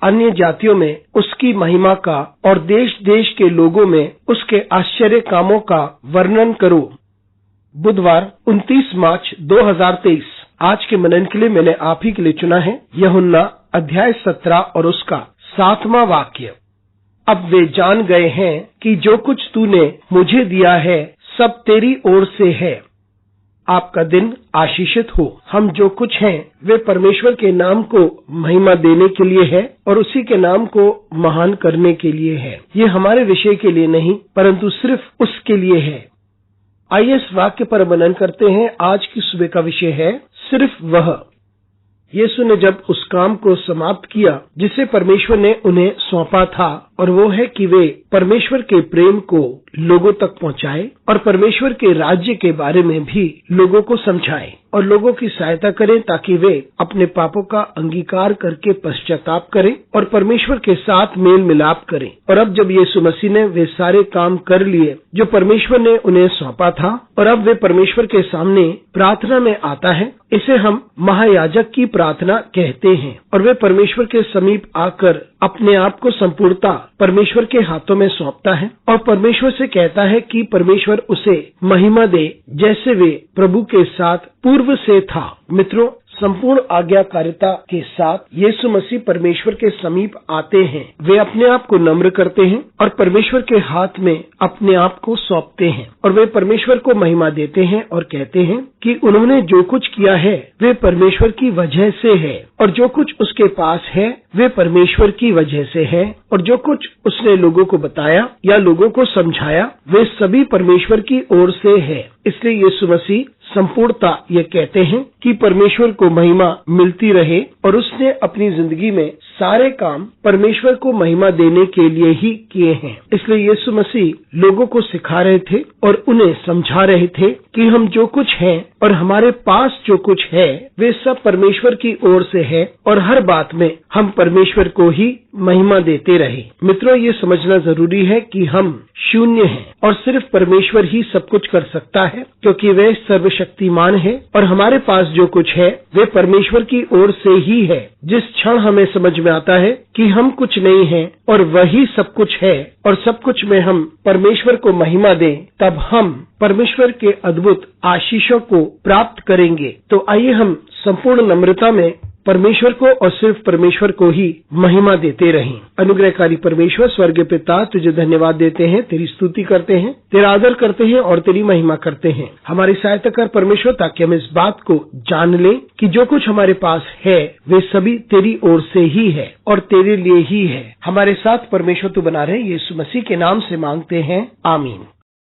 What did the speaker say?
अन्य जातियों में उसकी महिमा का और देश देश के लोगों में उसके आश्चर्य कामों का वर्णन करो। बुधवार 29 मार्च 2023। आज के मनन के लिए मैंने आप ही के लिए चुना है यूहन्ना अध्याय 17 और उसका 7वां वाक्य। अब वे जान गए हैं कि जो कुछ तूने मुझे दिया है सब तेरी ओर से है। आपका दिन आशीषित हो। हम जो कुछ हैं वे परमेश्वर के नाम को महिमा देने के लिए है और उसी के नाम को महान करने के लिए है। ये हमारे विषय के लिए नहीं परंतु सिर्फ उसके लिए है। आइए इस वाक्य पर मनन करते हैं। आज की सुबह का विषय है सिर्फ वह। यीशु ने जब उस काम को समाप्त किया जिसे परमेश्वर ने उन्हें सौंपा था और वो है कि वे परमेश्वर के प्रेम को लोगों तक पहुंचाए और परमेश्वर के राज्य के बारे में भी लोगों को समझाएं और लोगों की सहायता करें ताकि वे अपने पापों का अंगीकार करके पश्चाताप करें और परमेश्वर के साथ मेल मिलाप करें। और अब जब यीशु मसीह ने वे सारे काम कर लिए जो परमेश्वर ने उन्हें सौंपा था और अब वे परमेश्वर के सामने प्रार्थना में आता है, इसे हम महायाजक की प्रार्थना कहते हैं और वे परमेश्वर के समीप आकर अपने आप को संपूर्णता परमेश्वर के हाथों में सौंपता है और परमेश्वर से कहता है कि परमेश्वर उसे महिमा दे जैसे वे प्रभु के साथ पूर्व से था। मित्रों, संपूर्ण आज्ञाकारिता के साथ यीशु मसीह परमेश्वर के समीप आते हैं। वे अपने आप को नम्र करते हैं और परमेश्वर के हाथ में अपने आप को सौंपते हैं और वे परमेश्वर को महिमा देते हैं और कहते हैं कि उन्होंने जो कुछ किया है वे परमेश्वर की वजह से है और जो कुछ उसके पास है वे परमेश्वर की वजह से है और जो कुछ उसने लोगों को बताया या लोगों को समझाया वे सभी परमेश्वर की ओर से है। इसलिए यीशु मसीह संपूर्णता ये कहते हैं कि परमेश्वर को महिमा मिलती रहे और उसने अपनी जिंदगी में सारे काम परमेश्वर को महिमा देने के लिए ही किए हैं। इसलिए यीशु मसीह लोगों को सिखा रहे थे और उन्हें समझा रहे थे कि हम जो कुछ हैं और हमारे पास जो कुछ है वे सब परमेश्वर की ओर से है और हर बात में हम परमेश्वर को ही महिमा देते रहे। मित्रों, ये समझना जरूरी है कि हम शून्य हैं और सिर्फ परमेश्वर ही सब कुछ कर सकता है क्योंकि वह सर्वशक्तिमान है और हमारे पास जो कुछ है वे परमेश्वर की ओर से ही है। जिस क्षण हमें समझ में आता है कि हम कुछ नहीं हैं और वही सब कुछ है और सब कुछ में हम परमेश्वर को महिमा दें, तब हम परमेश्वर के अद्भुत आशीषों को प्राप्त करेंगे। तो आइए हम संपूर्ण नम्रता में परमेश्वर को और सिर्फ परमेश्वर को ही महिमा देते रहें। अनुग्रहकारी परमेश्वर स्वर्गीय पिता, तुझे धन्यवाद देते हैं, तेरी स्तुति करते हैं, तेरा आदर करते हैं और तेरी महिमा करते हैं। हमारी सहायता कर परमेश्वर ताकि हम इस बात को जान लें कि जो कुछ हमारे पास है वे सभी तेरी ओर से ही है और तेरे लिए ही है। हमारे साथ परमेश्वर तू बना रहे, यीशु मसीह के नाम से मांगते हैं, आमीन।